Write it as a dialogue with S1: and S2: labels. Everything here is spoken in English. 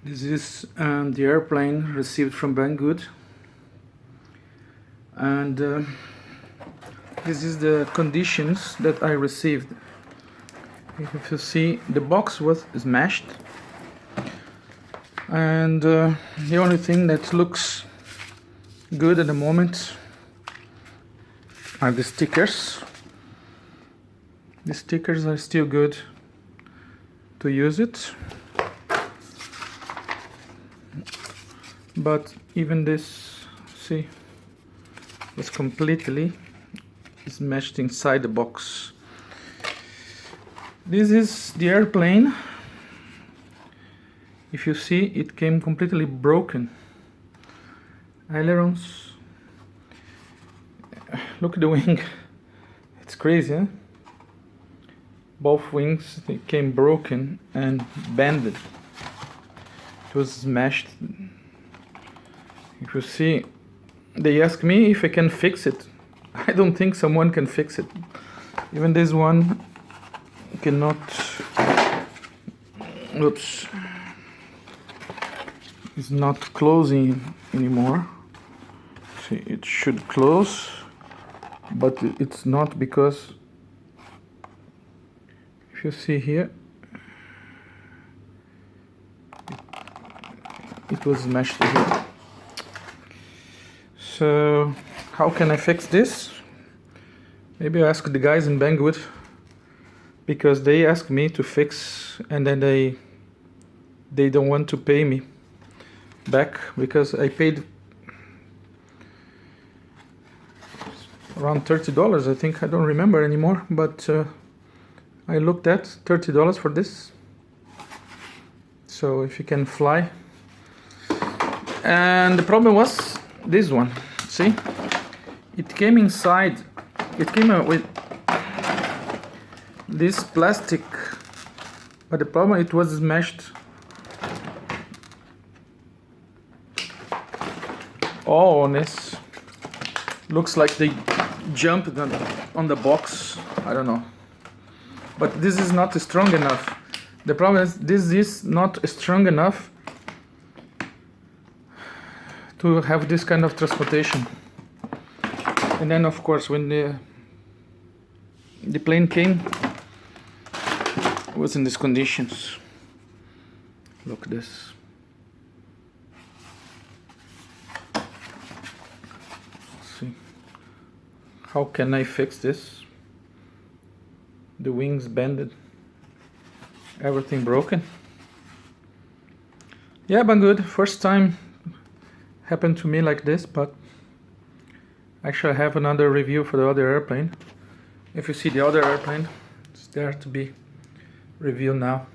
S1: This is the airplane received from Banggood, and this is the conditions that I received. If you see, the box was smashed, and the only thing that looks good at the moment are the stickers. The stickers are still good to use it, but even this, see, was completely smashed inside the box. This is the airplane. If you see, it came completely broken. Ailerons. Look at the wing. It's crazy, huh? Both wings, they came broken and bended. It was smashed. If you see, they asked me if I can fix it. I don't think someone can fix it. Even this one cannot. Oops. It's not closing anymore. See, it should close, but it's not, because if you see here, it was smashed here. So how can I fix this? Maybe I ask the guys in Banggood, because they asked me to fix, and then they don't want to pay me back, because I paid around $30, I think. I don't remember anymore, but I looked at $30 for this. So if you can fly. And the problem was this one. See, it came inside, it came out with this plastic, but the problem, it was smashed all on this. Looks like they jumped on the box. I don't know, but this is not strong enough. The problem is, this is not strong enough to have this kind of transportation. And then of course, when the plane came, it was in these conditions. Look at this. See, how can I fix this? The wings bended, everything broken. Yeah, Banggood, first time happened to me like this, but actually I have another review for the other airplane. If you see the other airplane, it's there to be reviewed now.